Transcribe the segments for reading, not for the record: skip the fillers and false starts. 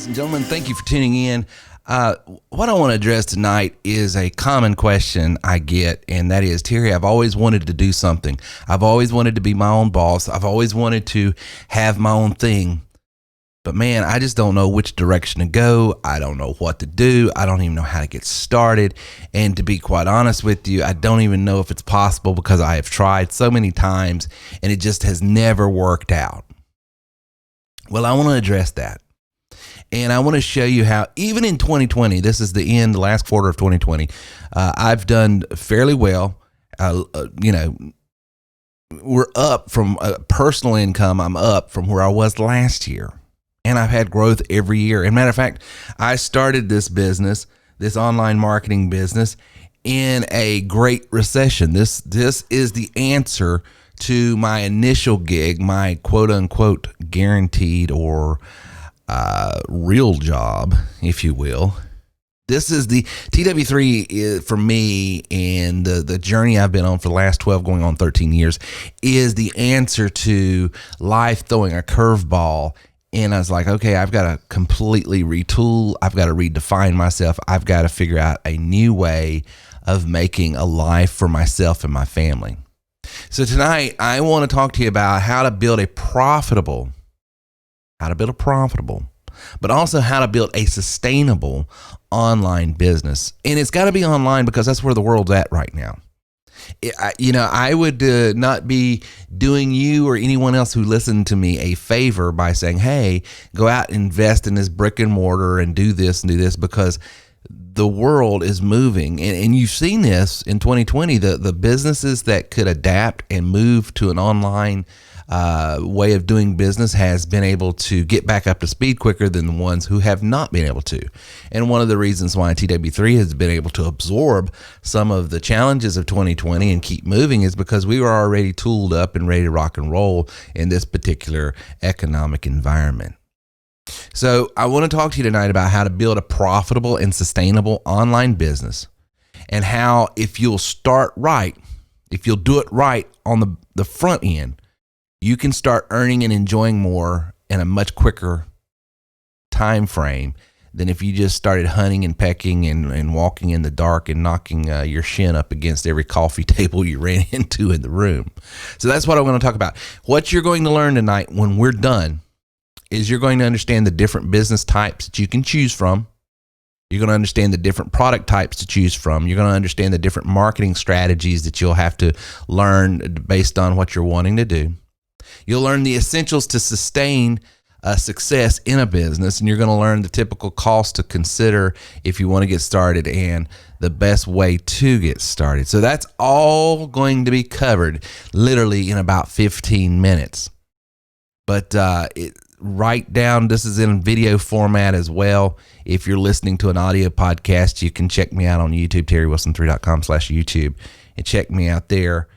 Ladies and gentlemen, thank you for tuning in. What I want to address tonight is a common question I get, and that is, Terry, I've always wanted to do something. I've always wanted to be my own boss. I've always wanted to have my own thing. But man, I just don't know which direction to go. I don't know what to do. I don't even know how to get started. And to be quite honest with you, I don't even know if it's possible because I have tried so many times and it just has never worked out. Well, I want to address that. And I want to show you how, even in 2020, this is the last quarter of 2020, I've done fairly well. We're up from personal income. I'm up from where I was last year. And I've had growth every year. And matter of fact, I started this business, this online marketing business, in a great recession. This is the answer to my initial gig, my quote unquote guaranteed or real job, if you will. This is the TW3 for me, and the journey I've been on for the last 12 going on 13 years is the answer to life throwing a curveball. And I was like, okay, I've got to completely retool. I've got to redefine myself. I've got to figure out a new way of making a life for myself and my family. So tonight I want to talk to you about how to build a profitable, but also how to build a sustainable online business. And it's got to be online because that's where the world's at right now. I would not be doing you or anyone else who listened to me a favor by saying, hey, go out and invest in this brick and mortar and do this, because the world is moving. And you've seen this in 2020, the businesses that could adapt and move to an online way of doing business has been able to get back up to speed quicker than the ones who have not been able to. And one of the reasons why TW3 has been able to absorb some of the challenges of 2020 and keep moving is because we were already tooled up and ready to rock and roll in this particular economic environment. So I want to talk to you tonight about how to build a profitable and sustainable online business, and how if you'll start right, if you'll do it right on the front end, you can start earning and enjoying more in a much quicker time frame than if you just started hunting and pecking and walking in the dark and knocking your shin up against every coffee table you ran into in the room. So that's what I want to talk about. What you're going to learn tonight when we're done is you're going to understand the different business types that you can choose from. You're going to understand the different product types to choose from. You're going to understand the different marketing strategies that you'll have to learn based on what you're wanting to do. You'll learn the essentials to sustain success in a business, and you're going to learn the typical costs to consider if you want to get started and the best way to get started. So that's all going to be covered literally in about 15 minutes. But write down, this is in video format as well. If you're listening to an audio podcast, you can check me out on YouTube, terrywilson3.com/YouTube, and check me out there.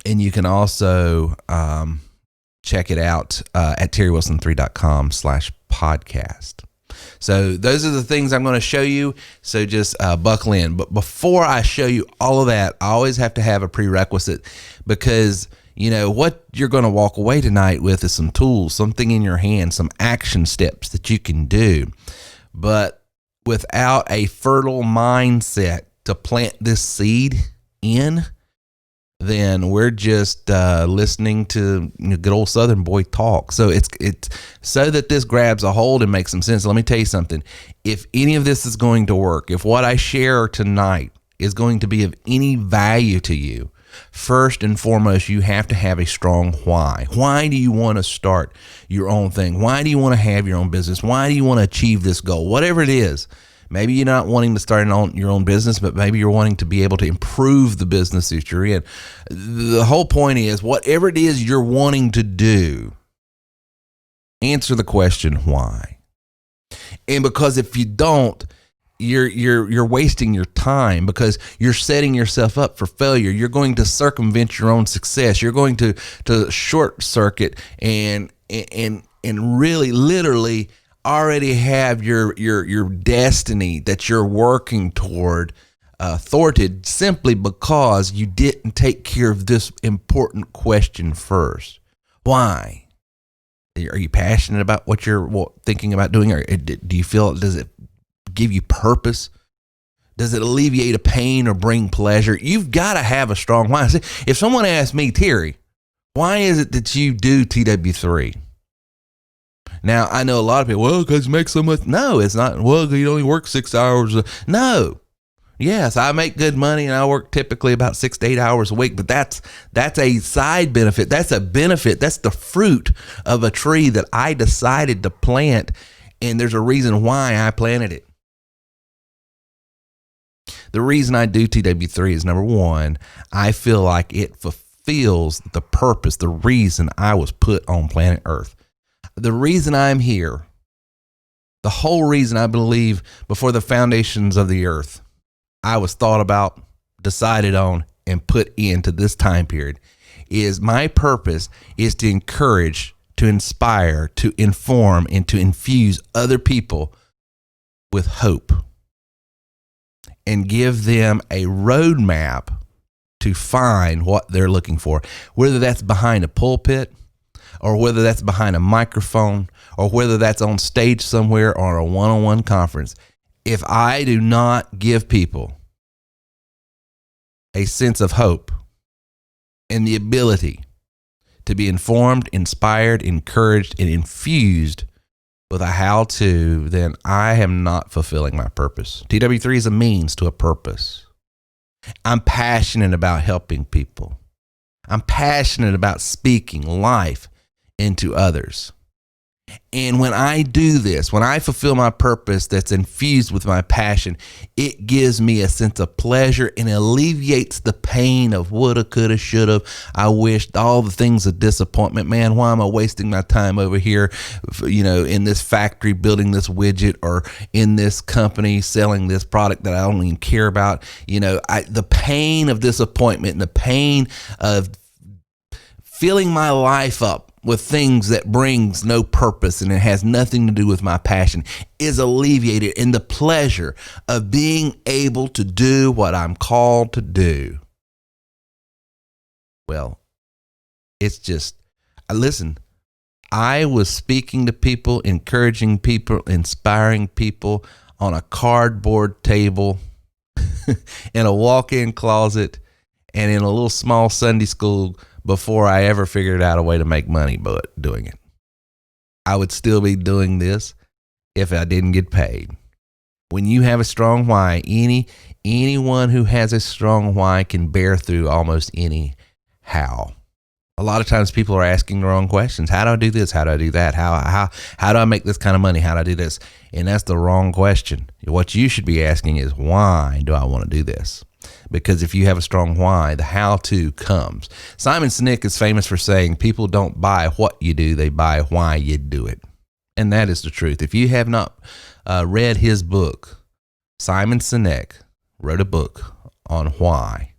And you can also check it out at terrywilson3.com/podcast. So those are the things I'm going to show you. So just buckle in. But before I show you all of that, I always have to have a prerequisite, because what you're going to walk away tonight with is some tools, something in your hand, some action steps that you can do. But without a fertile mindset to plant this seed in, then we're just listening to good old Southern boy talk. So it's so that this grabs a hold and makes some sense. Let me tell you something. If any of this is going to work, if what I share tonight is going to be of any value to you, first and foremost, you have to have a strong why. Why do you want to start your own thing? Why do you want to have your own business? Why do you want to achieve this goal? Whatever it is. Maybe you're not wanting to start your own business, but maybe you're wanting to be able to improve the business that you're in. The whole point is, whatever it is you're wanting to do, answer the question why. And because if you don't, you're wasting your time, because you're setting yourself up for failure. You're going to circumvent your own success. You're going to short circuit and really literally already have your destiny that you're working toward thwarted, simply because you didn't take care of this important question first. Why? Are you passionate about what you're thinking about doing? Or do you feel, does it give you purpose? Does it alleviate a pain or bring pleasure? You've got to have a strong why. If someone asks me, Terry, why is it that you do TW3? Now, I know a lot of people, well, because you make so much. No, it's not, well, you only work 6 hours. No. Yes, I make good money and I work typically about 6 to 8 hours a week, but that's a side benefit. That's a benefit. That's the fruit of a tree that I decided to plant, and there's a reason why I planted it. The reason I do TW3 is, number one, I feel like it fulfills the purpose, the reason I was put on planet Earth. The reason I'm here, the whole reason I believe before the foundations of the earth, I was thought about, decided on, and put into this time period, is my purpose is to encourage, to inspire, to inform, and to infuse other people with hope and give them a roadmap to find what they're looking for, whether that's behind a pulpit or whether that's behind a microphone or whether that's on stage somewhere or a one-on-one conference. If I do not give people a sense of hope and the ability to be informed, inspired, encouraged, and infused with a how-to, then I am not fulfilling my purpose. TW3 is a means to a purpose. I'm passionate about helping people. I'm passionate about speaking life into others. And when I do this, when I fulfill my purpose that's infused with my passion, it gives me a sense of pleasure and alleviates the pain of woulda, coulda, shoulda. I wished, all the things of disappointment. Man, why am I wasting my time over here, in this factory building this widget or in this company selling this product that I don't even care about? The pain of disappointment and the pain of filling my life up with things that brings no purpose and it has nothing to do with my passion is alleviated in the pleasure of being able to do what I'm called to do. Well, it's just, listen, I was speaking to people, encouraging people, inspiring people on a cardboard table in a walk-in closet and in a little small Sunday school before I ever figured out a way to make money but doing it. I would still be doing this if I didn't get paid. When you have a strong why, anyone who has a strong why can bear through almost any how. A lot of times people are asking the wrong questions. How do I do this? How do I do that? How do I make this kind of money? How do I do this? And that's the wrong question. What you should be asking is, why do I want to do this? Because if you have a strong why, the how-to comes. Simon Sinek is famous for saying, people don't buy what you do, they buy why you do it. And that is the truth. If you have not read his book, Simon Sinek wrote a book on why,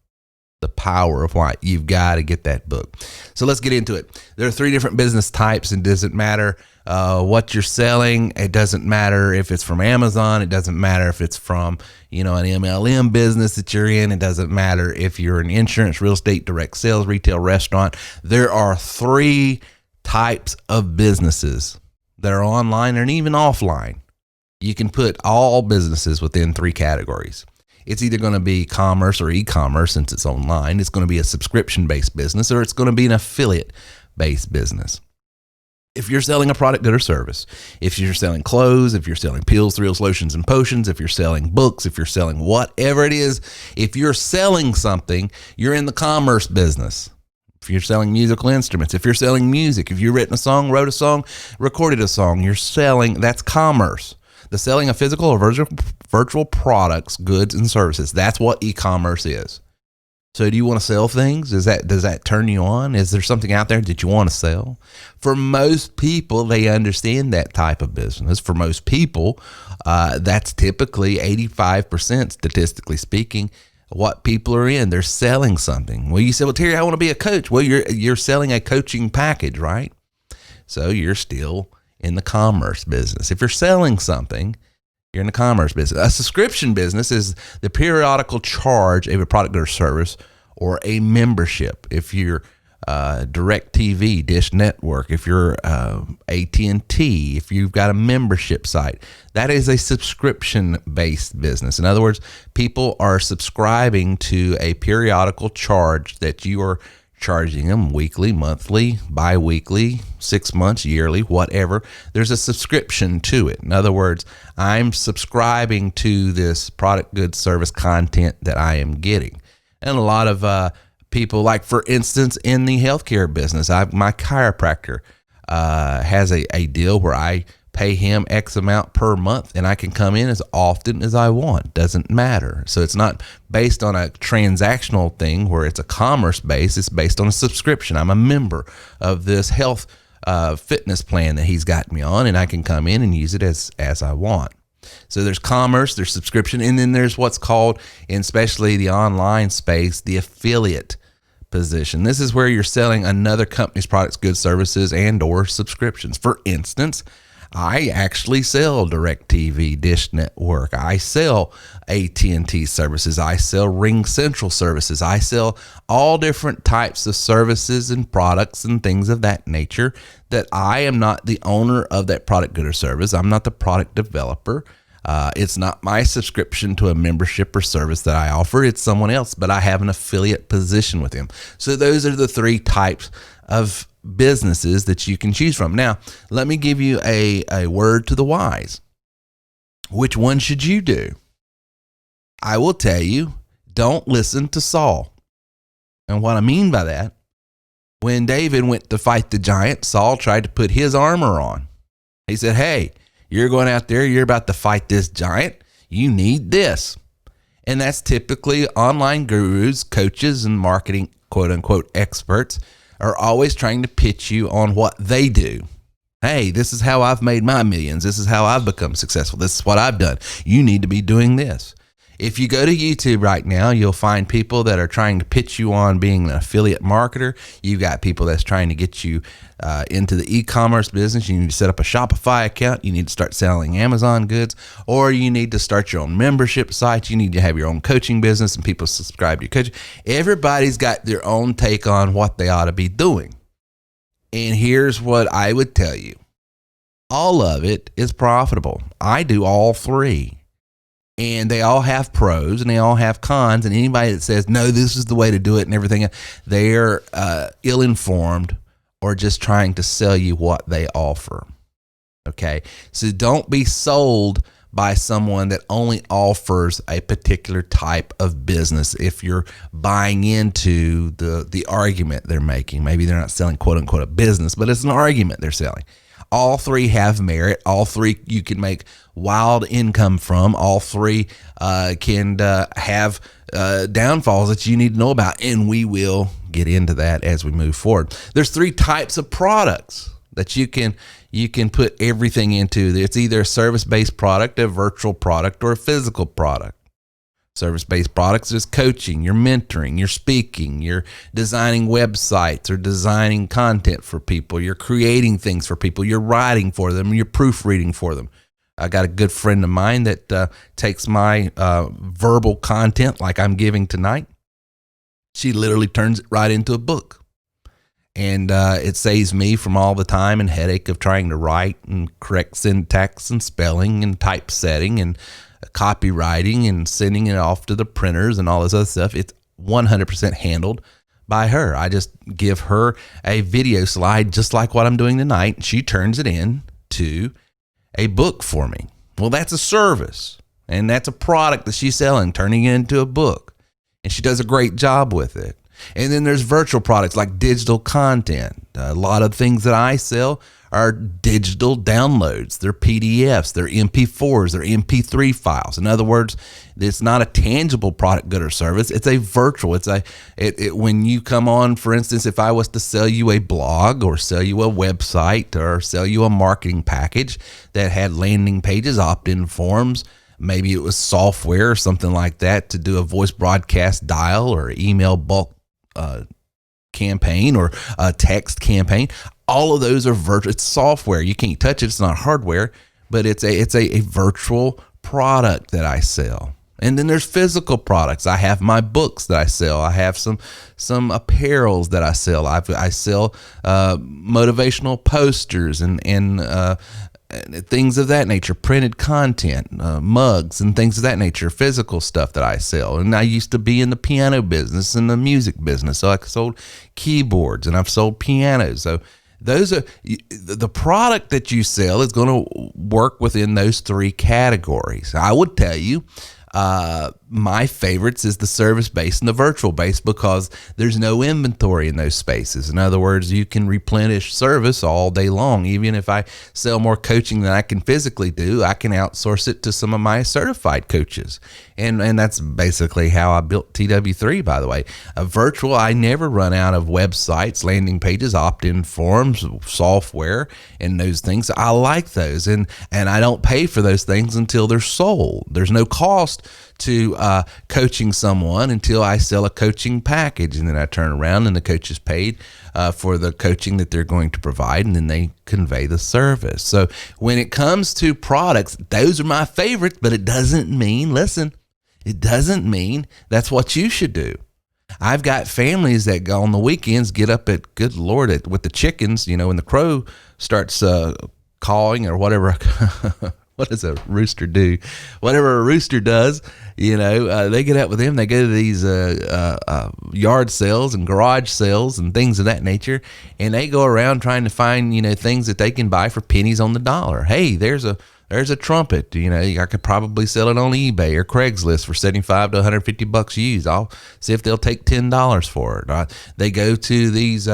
the power of why. You've got to get that book. So let's get into it. There are 3 different business types, and it doesn't matter what you're selling. It doesn't matter if it's from Amazon. It doesn't matter if it's from, an MLM business that you're in. It doesn't matter if you're in insurance, real estate, direct sales, retail, restaurant. There are 3 types of businesses that are online and even offline. You can put all businesses within 3 categories. It's either going to be commerce or e-commerce since it's online. It's going to be a subscription-based business, or it's going to be an affiliate-based business. If you're selling a product, good, or service, if you're selling clothes, if you're selling pills, thrills, lotions, and potions, if you're selling books, if you're selling whatever it is, if you're selling something, you're in the commerce business. If you're selling musical instruments, if you're selling music, if you've written a song, wrote a song, recorded a song, you're selling, that's commerce. The selling of physical or virtual products, goods, and services. That's what e-commerce is. So do you want to sell things? Does that turn you on? Is there something out there that you want to sell? For most people, they understand that type of business. For most people, that's typically 85%, statistically speaking, what people are in. They're selling something. Well, you say, well, Terry, I want to be a coach. Well, you're selling a coaching package, right? So you're still in the commerce business. If you're selling something, you're in the commerce business. A subscription business is the periodical charge of a product or service or a membership. If you're Direct TV, Dish Network, if you're AT&T, if you've got a membership site, that is a subscription-based business. In other words, people are subscribing to a periodical charge that you are charging them weekly, monthly, bi-weekly, 6 months, yearly, whatever. There's a subscription to it. In other words, I'm subscribing to this product, good, service, content that I am getting. And a lot of people, like for instance, in the healthcare business, my chiropractor has a deal where I pay him X amount per month and I can come in as often as I want. Doesn't matter. So it's not based on a transactional thing where it's a commerce base. It's based on a subscription. I'm a member of this health fitness plan that he's got me on, and I can come in and use it as I want. So there's commerce, there's subscription, and then there's what's called, in especially the online space, the affiliate position. This is where you're selling another company's products, goods, services, and or subscriptions. For instance, I actually sell DirecTV, Dish Network. I sell AT&T services. I sell Ring Central services. I sell all different types of services and products and things of that nature that I am not the owner of that product, good, or service. I'm not the product developer. It's not my subscription to a membership or service that I offer. It's someone else, but I have an affiliate position with him. So those are the three types of businesses that you can choose from. Now, let me give you a word to the wise. Which one should you do? I will tell you, don't listen to Saul. And what I mean by that, when David went to fight the giant, Saul tried to put his armor on. He said, hey, you're going out there, you're about to fight this giant. You need this. And that's typically online gurus, coaches, and marketing, quote unquote, experts are always trying to pitch you on what they do. Hey, this is how I've made my millions. This is how I've become successful. This is what I've done. You need to be doing this. If you go to YouTube right now, you'll find people that are trying to pitch you on being an affiliate marketer. You've got people that's trying to get you into the e-commerce business. You need to set up a Shopify account. You need to start selling Amazon goods, or you need to start your own membership site. You need to have your own coaching business and people subscribe to your coaching. Everybody's got their own take on what they ought to be doing. And here's what I would tell you. All of it is profitable. I do all three. And they all have pros and they all have cons. And anybody that says, no, this is the way to do it and everything, they're ill-informed or just trying to sell you what they offer. Okay? So don't be sold by someone that only offers a particular type of business if you're buying into the argument they're making. Maybe they're not selling, quote unquote, a business, but it's an argument they're selling. All three have merit. All three you can make wild income from. All three can have downfalls that you need to know about, and we will get into that as we move forward. There's three types of products that you can put everything into. It's either a service-based product, a virtual product, or a physical product. Service-based products is coaching, you're mentoring, you're speaking, you're designing websites or designing content for people, you're creating things for people, you're writing for them, you're proofreading for them. I got a good friend of mine that takes my verbal content like I'm giving tonight. She literally turns it right into a book. And it saves me from all the time and headache of trying to write and correct syntax and spelling and typesetting and copywriting and sending it off to the printers and all this other stuff. It's 100% handled by her. I just give her a video slide just like what I'm doing tonight, and she turns it in to a book for me. Well, that's a service, and that's a product that she's selling, turning it into a book, and she does a great job with it. And then there's virtual products like digital content. A lot of things that I sell are digital downloads. They're PDFs, they're MP4s, they're MP3 files. In other words, it's not a tangible product, good, or service. It's a virtual. When you come on, for instance, if I was to sell you a blog or sell you a website or sell you a marketing package that had landing pages, opt-in forms, maybe it was software or something like that to do a voice broadcast dial or email bulk campaign or a text campaign. All of those are virtual. It's software. You can't touch it. It's not hardware, but it's a virtual product that I sell. And then there's physical products. I have my books that I sell. I have some apparels that I sell. I sell motivational posters and things of that nature, printed content, mugs and things of that nature, physical stuff that I sell. And I used to be in the piano business and the music business. So I sold keyboards and I've sold pianos. So those are the product that you sell is going to work within those three categories. I would tell you, my favorites is the service base and the virtual base because there's no inventory in those spaces. In other words, you can replenish service all day long. Even if I sell more coaching than I can physically do, I can outsource it to some of my certified coaches. And that's basically how I built TW3, by the way. Virtual, I never run out of websites, landing pages, opt-in forms, software, and those things. I like those. And I don't pay for those things until they're sold. There's no cost to coaching someone until I sell a coaching package, and then I turn around and the coach is paid for the coaching that they're going to provide, and then they convey the service. So when it comes to products, those are my favorites, but it doesn't mean, listen, it doesn't mean that's what you should do. I've got families that go on the weekends, get up at, good Lord, with the chickens, when the crow starts cawing or whatever. What does a rooster do? Whatever a rooster does, they get up with him. They go to these yard sales and garage sales and things of that nature, and they go around trying to find things that they can buy for pennies on the dollar. Hey, there's a trumpet. I could probably sell it on eBay or Craigslist for $75 to $150 used. I'll see if they'll take $10 for it. They go to these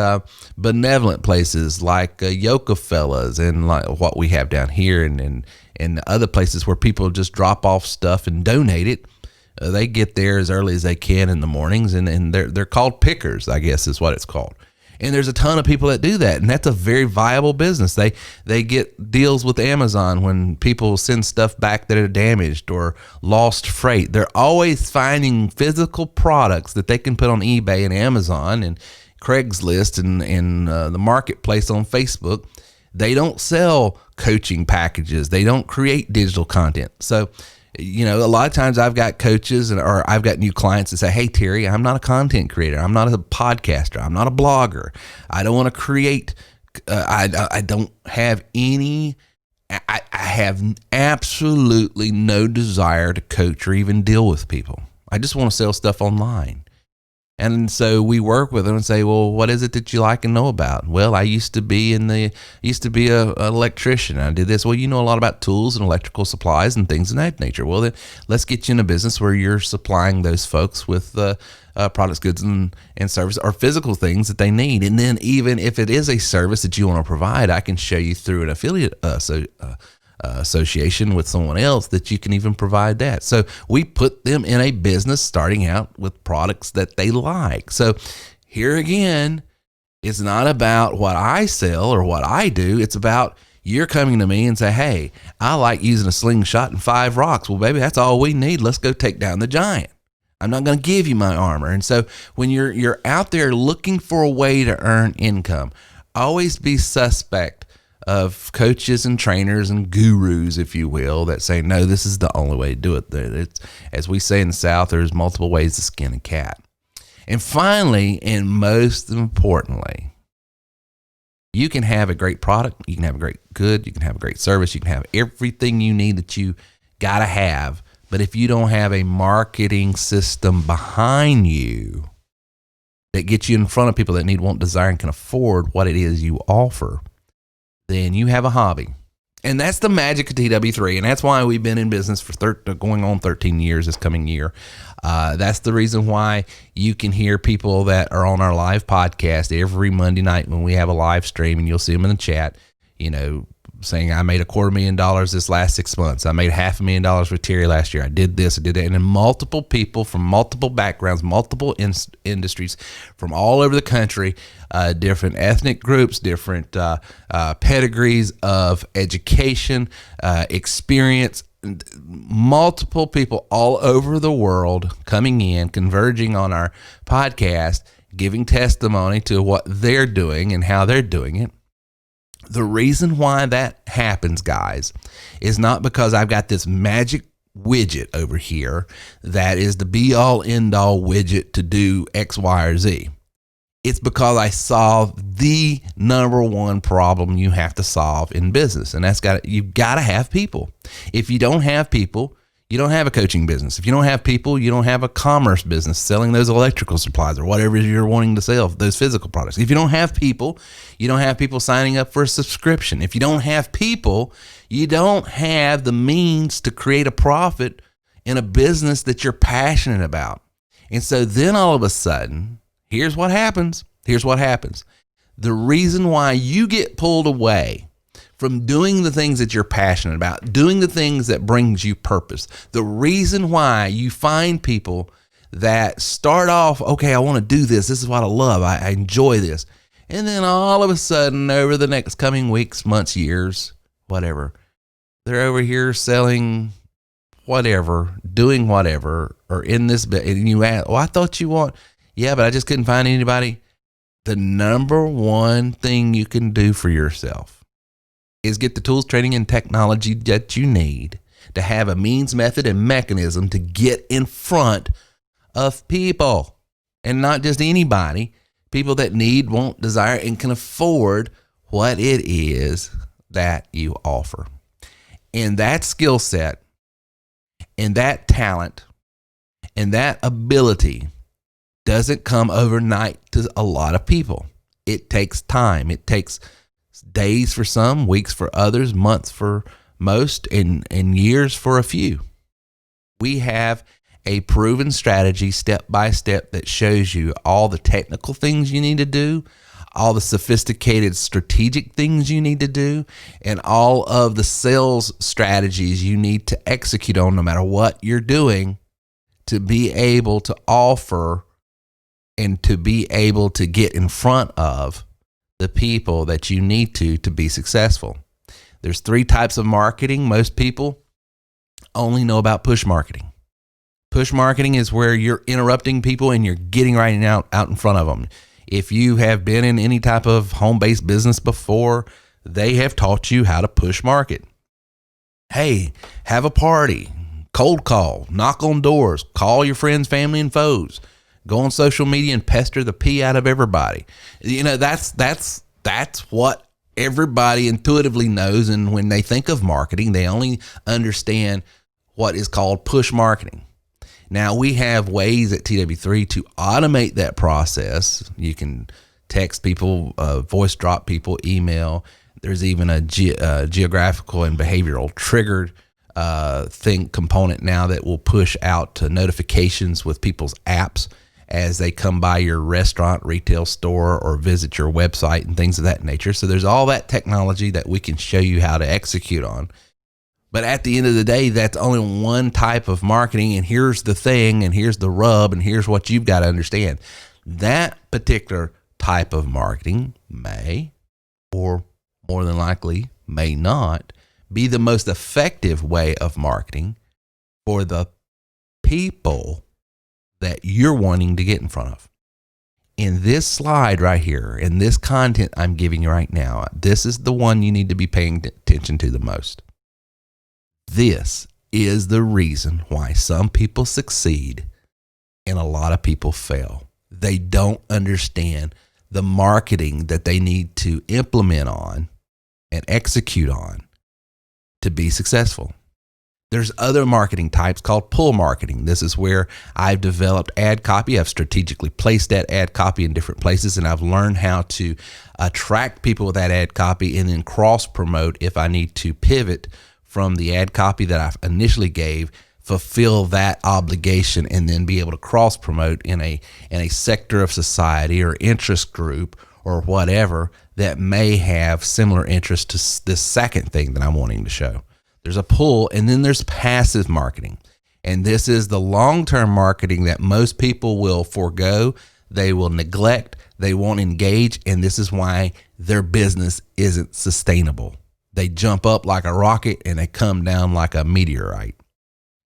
benevolent places like Yoka Fellas and like what we have down here and other places where people just drop off stuff and donate it. They get there as early as they can in the mornings, and they're called pickers, I guess is what it's called. And there's a ton of people that do that, and that's a very viable business. They get deals with Amazon when people send stuff back that are damaged or lost freight. They're always finding physical products that they can put on eBay and Amazon and Craigslist and the marketplace on Facebook. They don't sell coaching packages. They don't create digital content. So, a lot of times I've got coaches or I've got new clients that say, hey, Terry, I'm not a content creator. I'm not a podcaster. I'm not a blogger. I don't want to create. I don't have any. I have absolutely no desire to coach or even deal with people. I just want to sell stuff online. And so we work with them and say, well, what is it that you like and know about? Well, I used to be a electrician. I did this. Well, you know a lot about tools and electrical supplies and things of that nature. Well, then let's get you in a business where you're supplying those folks with products, goods, and service or physical things that they need. And then even if it is a service that you want to provide, I can show you through an affiliate association with someone else that you can even provide that. So we put them in a business starting out with products that they like. So here again, it's not about what I sell or what I do. It's about you're coming to me and say, hey, I like using a slingshot and 5 rocks. Well, baby, that's all we need. Let's go take down the giant. I'm not going to give you my armor. And so when you're out there looking for a way to earn income, always be suspect of coaches and trainers and gurus, if you will, that say, no, this is the only way to do it. It's, as we say in the South, there's multiple ways to skin a cat. And finally, and most importantly, you can have a great product, you can have a great good, you can have a great service, you can have everything you need that you got to have. But if you don't have a marketing system behind you that gets you in front of people that need, want, desire, and can afford what it is you offer, then you have a hobby. And that's the magic of TW3. And that's why we've been in business for going on 13 years this coming year. That's the reason why you can hear people that are on our live podcast every Monday night when we have a live stream, and you'll see them in the chat, saying, I made $250,000 this last 6 months. I made $500,000 with Terry last year. I did this, I did that. And then multiple people from multiple backgrounds, multiple industries from all over the country, different ethnic groups, different pedigrees of education, experience, multiple people all over the world coming in, converging on our podcast, giving testimony to what they're doing and how they're doing it. The reason why that happens, guys, is not because I've got this magic widget over here that is the be all end all widget to do X, Y, or Z. It's because I solved the number one problem you have to solve in business. And you've got to have people. If you don't have people, you don't have a coaching business. If you don't have people, you don't have a commerce business selling those electrical supplies or whatever you're wanting to sell, those physical products. If you don't have people, you don't have people signing up for a subscription. If you don't have people, you don't have the means to create a profit in a business that you're passionate about. And so then all of a sudden, here's what happens. The reason why you get pulled away from doing the things that you're passionate about, doing the things that brings you purpose, the reason why you find people that start off, okay, I want to do this. This is what I love. I enjoy this. And then all of a sudden, over the next coming weeks, months, years, whatever, they're over here selling whatever, doing whatever, or in this bit. And you ask, I thought you want, yeah, but I just couldn't find anybody. The number one thing you can do for yourself is get the tools, training, and technology that you need to have a means, method, and mechanism to get in front of people. And not just anybody, people that need, want, desire, and can afford what it is that you offer. And that skill set, and that talent, and that ability doesn't come overnight to a lot of people. It takes time. It takes days for some, weeks for others, months for most, and years for a few. We have a proven strategy step by step that shows you all the technical things you need to do, all the sophisticated strategic things you need to do, and all of the sales strategies you need to execute on no matter what you're doing to be able to offer and to be able to get in front of the people that you need to be successful. There's 3 types of marketing. Most people only know about push marketing. Push marketing is where you're interrupting people and you're getting right out in front of them. If you have been in any type of home-based business before, they have taught you how to push market. Hey, have a party, cold call, knock on doors, call your friends, family, and foes. Go on social media and pester the pee out of everybody. You know, that's what everybody intuitively knows. And when they think of marketing, they only understand what is called push marketing. Now, we have ways at TW3 to automate that process. You can text people, voice drop people, email. There's even a geographical and behavioral triggered component now that will push out to notifications with people's apps as they come by your restaurant, retail store, or visit your website and things of that nature. So there's all that technology that we can show you how to execute on. But at the end of the day, that's only one type of marketing. And here's the thing, and here's the rub, and here's what you've got to understand. That particular type of marketing may, or more than likely may not, be the most effective way of marketing for the people that you're wanting to get in front of. In this slide right here, in this content I'm giving you right now, this is the one you need to be paying attention to the most. This is the reason why some people succeed and a lot of people fail. They don't understand the marketing that they need to implement on and execute on to be successful. There's other marketing types called pull marketing. This is where I've developed ad copy. I've strategically placed that ad copy in different places, and I've learned how to attract people with that ad copy and then cross promote if I need to pivot from the ad copy that I initially gave, fulfill that obligation, and then be able to cross promote in a sector of society or interest group or whatever that may have similar interest to this second thing that I'm wanting to show. There's a pull, and then there's passive marketing. And this is the long-term marketing that most people will forego, they will neglect, they won't engage, and this is why their business isn't sustainable. They jump up like a rocket and they come down like a meteorite.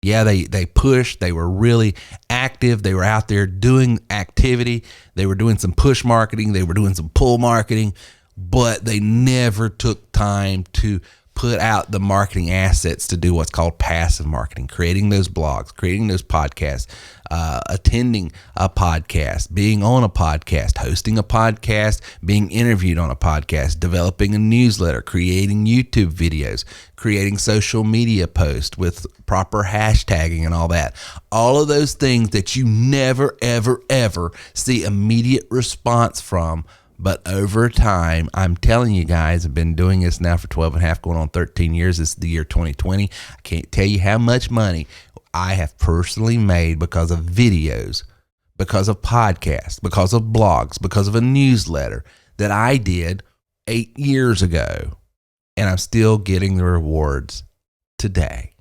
Yeah, they pushed, they were really active, they were out there doing activity, they were doing some push marketing, they were doing some pull marketing, but they never took time to put out the marketing assets to do what's called passive marketing, creating those blogs, creating those podcasts, attending a podcast, being on a podcast, hosting a podcast, being interviewed on a podcast, developing a newsletter, creating YouTube videos, creating social media posts with proper hashtagging and all that. All of those things that you never, ever, ever see immediate response from. But over time, I'm telling you guys, I've been doing this now for 12 and a half, going on 13 years. This is the year 2020. I can't tell you how much money I have personally made because of videos, because of podcasts, because of blogs, because of a newsletter that I did 8 years ago. And I'm still getting the rewards today.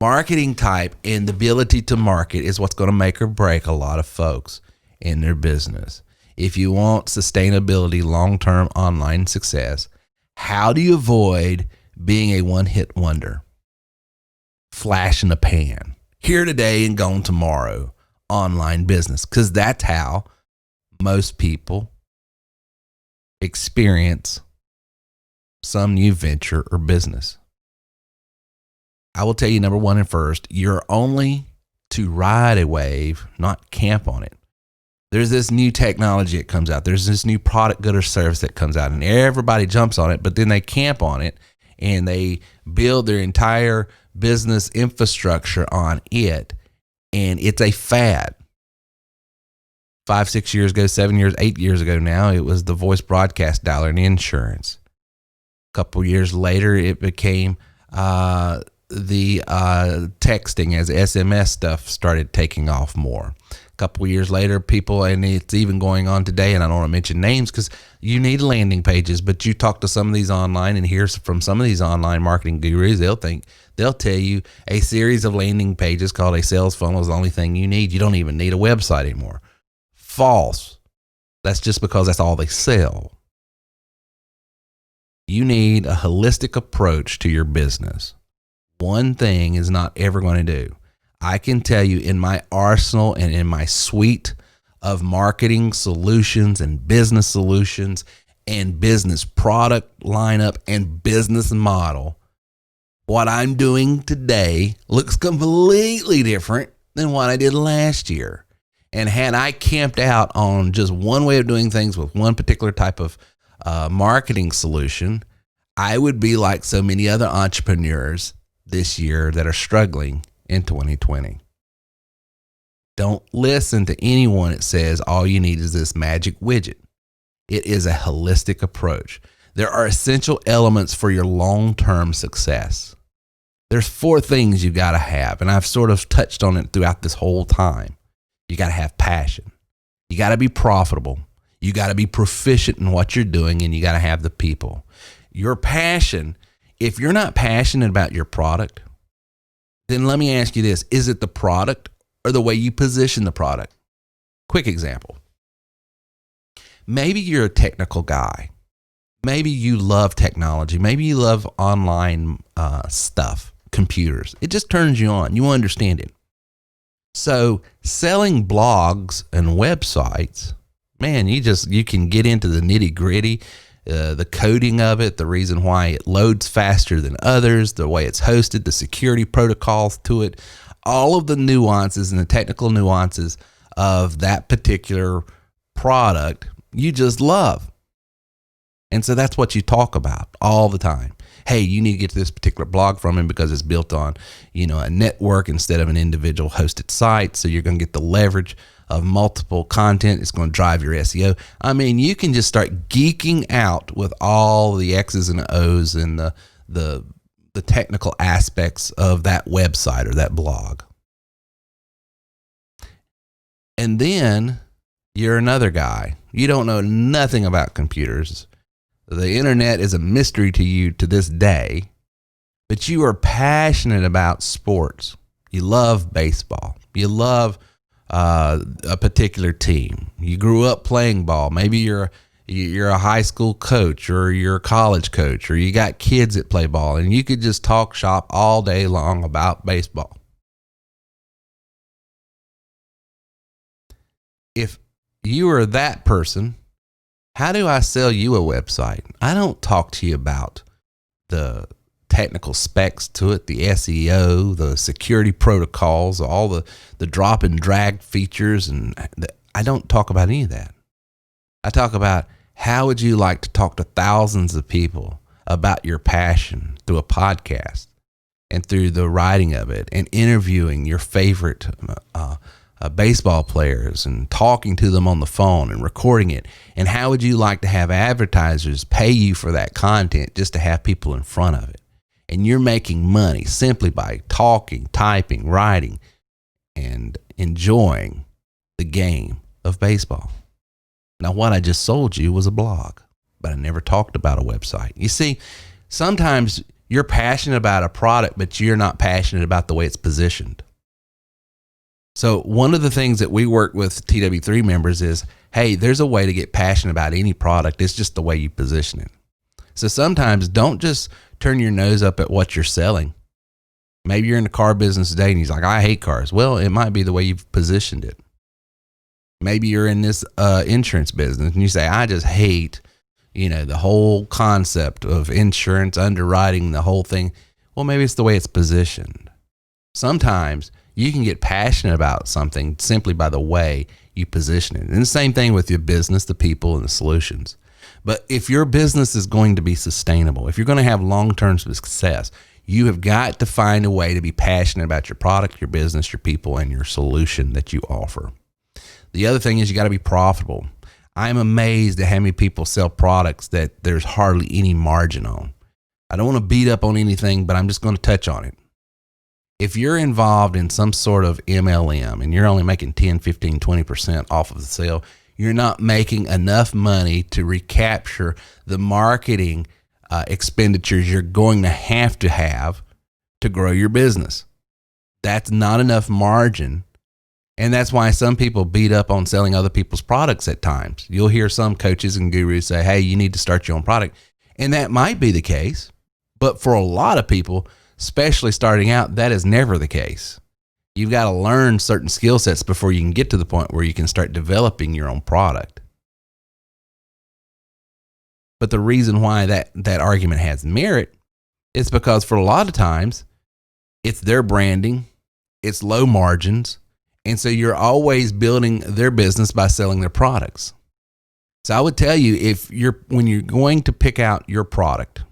Marketing type and the ability to market is what's going to make or break a lot of folks in their business. If you want sustainability, long-term online success, how do you avoid being a one-hit wonder? Flash in the pan. Here today and gone tomorrow. Online business. Because that's how most people experience some new venture or business. I will tell you, number one and first, you're only to ride a wave, not camp on it. There's this new technology that comes out. There's this new product, good, or service that comes out, and everybody jumps on it, but then they camp on it and they build their entire business infrastructure on it, and it's a fad. 5, 6 years ago, 7 years, 8 years ago now, it was the voice broadcast dialer and insurance. A couple years later, it became the texting as SMS stuff started taking off more. A couple of years later, people, and it's even going on today, and I don't want to mention names because you need landing pages, but you talk to some of these online and hear from some of these online marketing gurus, they'll tell you a series of landing pages called a sales funnel is the only thing you need. You don't even need a website anymore. False. That's just because that's all they sell. You need a holistic approach to your business. One thing is not ever going to do. I can tell you in my arsenal and in my suite of marketing solutions and business solutions and business product lineup and business model, what I'm doing today looks completely different than what I did last year. And had I camped out on just one way of doing things with one particular type of marketing solution, I would be like so many other entrepreneurs this year that are struggling in 2020. Don't listen to anyone that says all you need is this magic widget. It is a holistic approach. There are essential elements for your long-term success. There's 4 things you got to have, and I've sort of touched on it throughout this whole time. You got to have passion. You got to be profitable. You got to be proficient in what you're doing, and you got to have the people. Your passion, if you're not passionate about your product, then let me ask you this. Is it the product or the way you position the product? Quick example. Maybe you're a technical guy. Maybe you love technology. Maybe you love online stuff, computers. It just turns you on. You understand it. So selling blogs and websites, man, you can get into the nitty gritty. The coding of it, the reason why it loads faster than others, the way it's hosted, the security protocols to it, all of the nuances and the technical nuances of that particular product you just love. And so that's what you talk about all the time. Hey, you need to get to this particular blog from him because it's built on, a network instead of an individual hosted site. So you're going to get the leverage of multiple content. It's going to drive your SEO. I mean, you can just start geeking out with all the X's and O's and the technical aspects of that website or that blog. And then you're another guy. You don't know nothing about computers. The internet is a mystery to you to this day, but you are passionate about sports. You love baseball. You love a particular team. You grew up playing ball. Maybe you're a high school coach or you're a college coach or you got kids that play ball and you could just talk shop all day long about baseball. If you are that person, how do I sell you a website? I don't talk to you about the technical specs to it, the SEO, the security protocols, all the drop and drag features. And I don't talk about any of that. I talk about how would you like to talk to thousands of people about your passion through a podcast and through the writing of it and interviewing your favorite baseball players and talking to them on the phone and recording it. And how would you like to have advertisers pay you for that content just to have people in front of it? And you're making money simply by talking, typing, writing, and enjoying the game of baseball. Now, what I just sold you was a blog, but I never talked about a website. You see, sometimes you're passionate about a product, but you're not passionate about the way it's positioned. So one of the things that we work with TW3 members is, hey, there's a way to get passionate about any product. It's just the way you position it. So sometimes don't just turn your nose up at what you're selling. Maybe you're in the car business today and he's like, I hate cars. Well, it might be the way you've positioned it. Maybe you're in this insurance business and you say, I just hate, the whole concept of insurance, underwriting, the whole thing. Well, maybe it's the way it's positioned. Sometimes you can get passionate about something simply by the way you position it. And the same thing with your business, the people, and the solutions. But if your business is going to be sustainable, if you're going to have long-term success, you have got to find a way to be passionate about your product, your business, your people, and your solution that you offer. The other thing is you got to be profitable. I'm amazed at how many people sell products that there's hardly any margin on. I don't want to beat up on anything, but I'm just going to touch on it. If you're involved in some sort of MLM and you're only making 10, 15, 20% off of the sale, you're not making enough money to recapture the marketing expenditures you're going to have to grow your business. That's not enough margin. And that's why some people beat up on selling other people's products at times. You'll hear some coaches and gurus say, hey, you need to start your own product. And that might be the case. But for a lot of people, especially starting out, that is never the case. You've got to learn certain skill sets before you can get to the point where you can start developing your own product. But the reason why that argument has merit is because for a lot of times, it's their branding, it's low margins, and so you're always building their business by selling their products. So I would tell you, when you're going to pick out your product,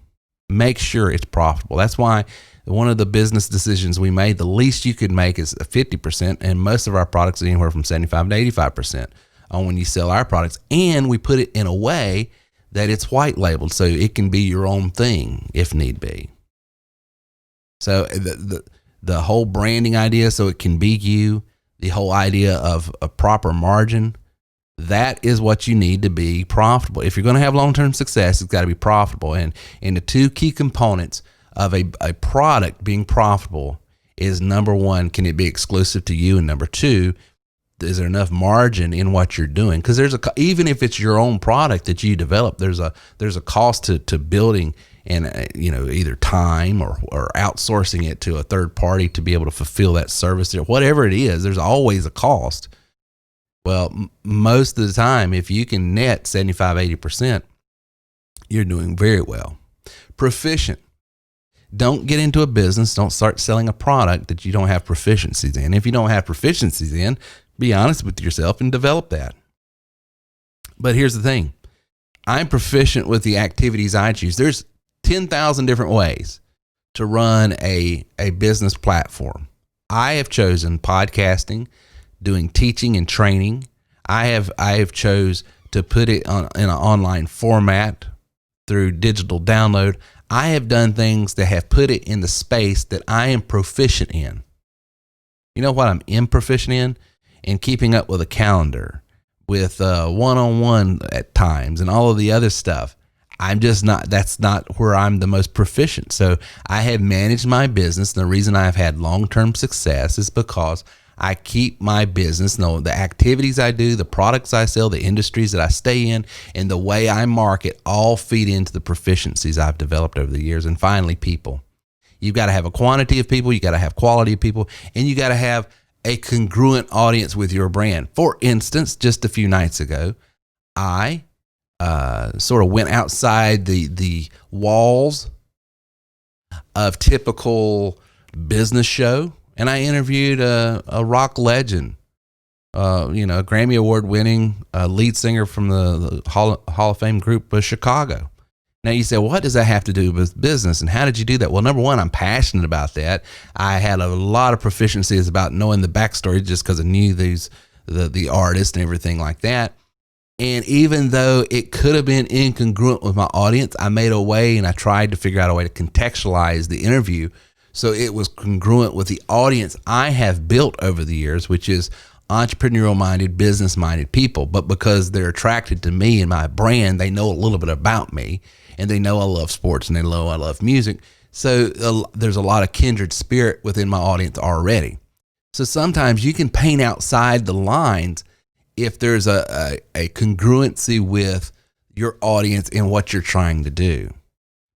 make sure it's profitable. That's why one of the business decisions we made, the least you could make is 50%, and most of our products are anywhere from 75 to 85% on when you sell our products. And we put it in a way that it's white labeled, so it can be your own thing if need be. So the whole branding idea, so it can be you, the whole idea of a proper margin, that is what you need to be profitable. If you're going to have long-term success, it's got to be profitable. And the two key components of a product being profitable is, number one, can it be exclusive to you? And number two, is there enough margin in what you're doing? Because even if it's your own product that you develop, there's a cost to building and either time or outsourcing it to a third party to be able to fulfill that service. Whatever it is, there's always a cost. Well, most of the time, if you can net 75, 80%, you're doing very well. Proficient. Don't get into a business. Don't start selling a product that you don't have proficiencies in. If you don't have proficiencies in, be honest with yourself and develop that. But here's the thing. I'm proficient with the activities I choose. There's 10,000 different ways to run a business platform. I have chosen podcasting, doing teaching and training. I have chose to put it in an online format through digital download. I have done things that have put it in the space that I am proficient in. You know what I'm improficient in? In keeping up with a calendar, with one-on-one at times, and all of the other stuff. I'm just not, that's not where I'm the most proficient. So I have managed my business. And the reason I've had long-term success is because I keep my business, the activities I do, the products I sell, the industries that I stay in, and the way I market all feed into the proficiencies I've developed over the years. And finally, people. You've got to have a quantity of people, you got to have quality of people, and you got to have a congruent audience with your brand. For instance, just a few nights ago, I sort of went outside the walls of typical business show, and I interviewed a rock legend, Grammy Award winning lead singer from the Hall of Fame group of Chicago. Now you say, well, what does that have to do with business, and how did you do that? Well, number one, I'm passionate about that. I had a lot of proficiencies about knowing the backstory just because I knew the artist and everything like that. And even though it could have been incongruent with my audience, I made a way, and I tried to figure out a way to contextualize the interview so it was congruent with the audience I have built over the years, which is entrepreneurial minded, business minded people. But because they're attracted to me and my brand, they know a little bit about me, and they know I love sports, and they know I love music. So there's a lot of kindred spirit within my audience already. So sometimes you can paint outside the lines if there's a congruency with your audience and what you're trying to do.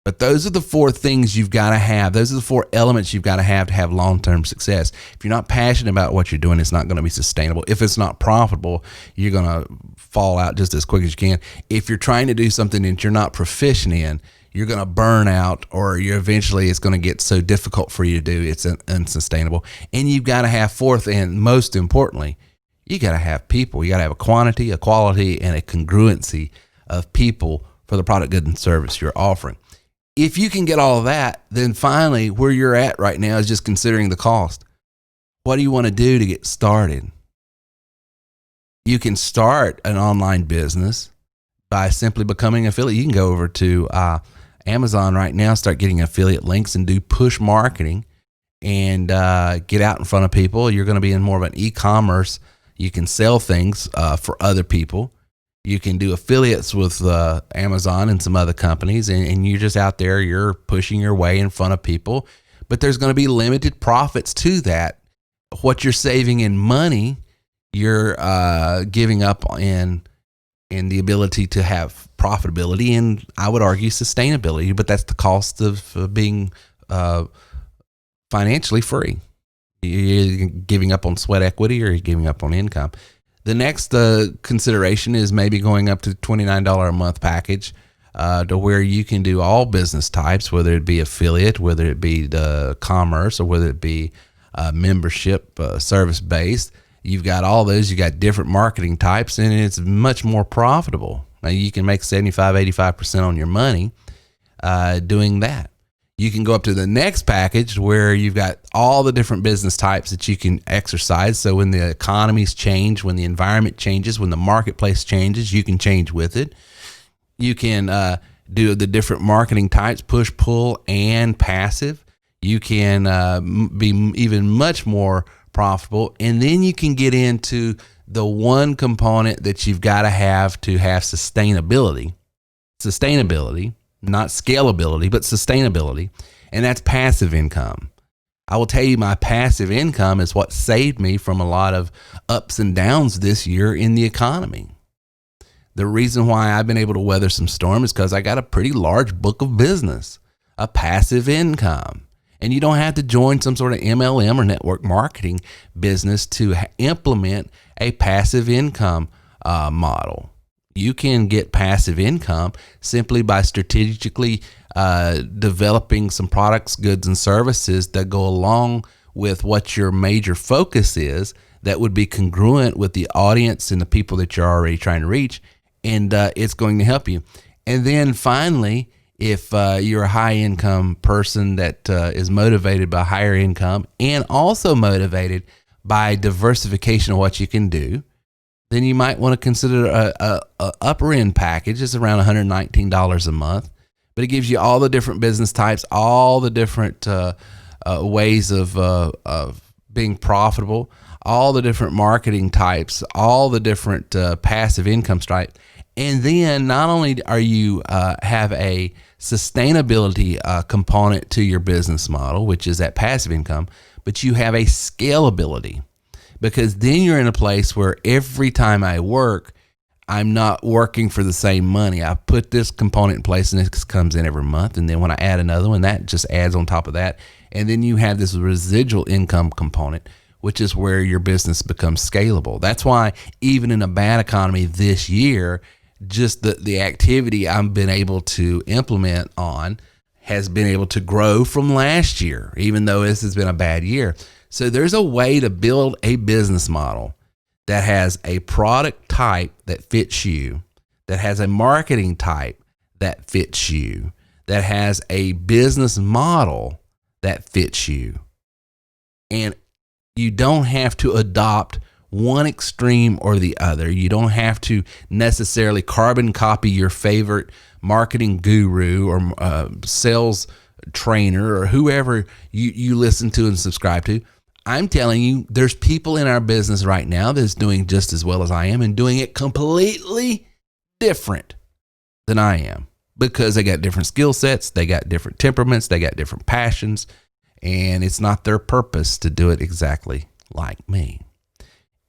But those are the four things you've got to have. Those are the four elements you've got to have long-term success. If you're not passionate about what you're doing, it's not going to be sustainable. If it's not profitable, you're going to fall out just as quick as you can. If you're trying to do something that you're not proficient in, you're going to burn out, or it's going to get so difficult for you to do, it's unsustainable. And you've got to have fourth, and most importantly, you got to have people. You got to have a quantity, a quality, and a congruency of people for the product, good, and service you're offering. If you can get all of that, then finally where you're at right now is just considering the cost. What do you want to do to get started? You can start an online business by simply becoming an affiliate. You can go over to Amazon right now, start getting affiliate links and do push marketing and get out in front of people. You're going to be in more of an e-commerce. You can sell things for other people. You can do affiliates with Amazon and some other companies, and you're just out there, you're pushing your way in front of people. But there's going to be limited profits to that. What you're saving in money, you're giving up in the ability to have profitability and, I would argue, sustainability. But that's the cost of being financially free. You're giving up on sweat equity, or you're giving up on income. The next consideration is maybe going up to $29 a month package to where you can do all business types, whether it be affiliate, whether it be the commerce, or whether it be membership, service based. You've got all those. You got different marketing types, and it's much more profitable. Now you can make 75, 85% on your money doing that. You can go up to the next package where you've got all the different business types that you can exercise. So when the economies change, when the environment changes, when the marketplace changes, you can change with it. You can do the different marketing types, push, pull, and passive. You can be even much more profitable. And then you can get into the one component that you've got to have sustainability. Sustainability. Not scalability, but sustainability, and that's passive income. I will tell you, my passive income is what saved me from a lot of ups and downs this year in the economy. The reason why I've been able to weather some storms is because I got a pretty large book of business, a passive income. And you don't have to join some sort of MLM or network marketing business to implement a passive income model. You can get passive income simply by strategically developing some products, goods, and services that go along with what your major focus is, that would be congruent with the audience and the people that you're already trying to reach, and it's going to help you. And then finally, if you're a high-income person that is motivated by higher income and also motivated by diversification of what you can do, then you might want to consider a upper end package. It's around $119 a month, but it gives you all the different business types, all the different ways of being profitable, all the different marketing types, all the different passive income types. And then not only are you have a sustainability component to your business model, which is that passive income, but you have a scalability. Because then you're in a place where every time I work, I'm not working for the same money. I put this component in place and this comes in every month. And then when I add another one, that just adds on top of that. And then you have this residual income component, which is where your business becomes scalable. That's why even in a bad economy this year, just the activity I've been able to implement on has been able to grow from last year, even though this has been a bad year. So there's a way to build a business model that has a product type that fits you, that has a marketing type that fits you, that has a business model that fits you. And you don't have to adopt one extreme or the other. You don't have to necessarily carbon copy your favorite marketing guru or sales trainer or whoever you listen to and subscribe to. I'm telling you, there's people in our business right now that's doing just as well as I am and doing it completely different than I am because they got different skill sets, they got different temperaments, they got different passions, and it's not their purpose to do it exactly like me.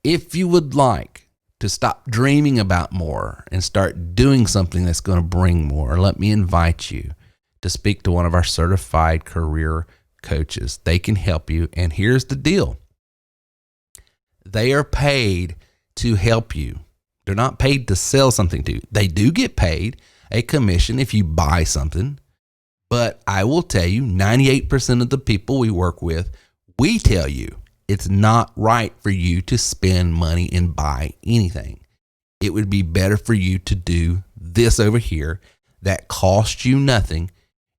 If you would like to stop dreaming about more and start doing something that's going to bring more, let me invite you to speak to one of our certified career coaches. They can help you. And here's the deal. They are paid to help you. They're not paid to sell something to you. They do get paid a commission if you buy something. But I will tell you, 98% of the people we work with, we tell you it's not right for you to spend money and buy anything. It would be better for you to do this over here that costs you nothing,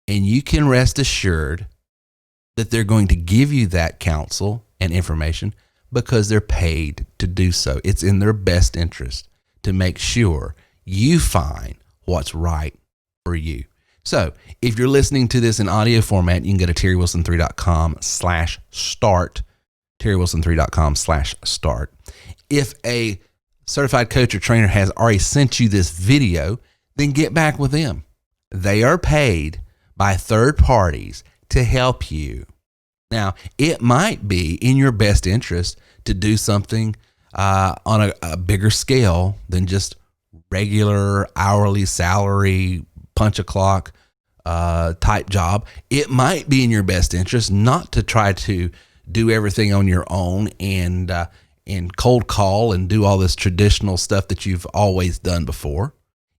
and you can rest assured that they're going to give you that counsel and information because they're paid to do so. It's in their best interest to make sure you find what's right for you. So if you're listening to this in audio format, you can go to terrywilson3.com/start, terrywilson3.com/start. If a certified coach or trainer has already sent you this video, then get back with them. They are paid by third parties to help you. Now, it might be in your best interest to do something on a bigger scale than just regular hourly salary, punch a clock type job. It might be in your best interest not to try to do everything on your own and cold call and do all this traditional stuff that you've always done before.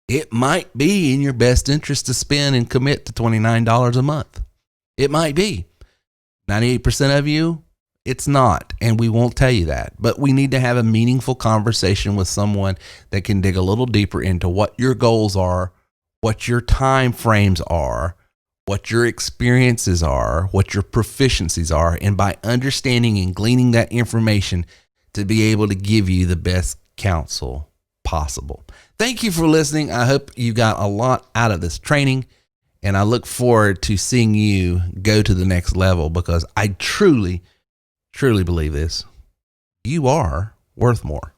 It might be in your best interest to spend and commit to $29 a month. It might be. 98% of you, it's not, and we won't tell you that. But we need to have a meaningful conversation with someone that can dig a little deeper into what your goals are, what your time frames are, what your experiences are, what your proficiencies are, and by understanding and gleaning that information to be able to give you the best counsel possible. Thank you for listening. I hope you got a lot out of this training, and I look forward to seeing you go to the next level because I truly, truly believe this. You are worth more.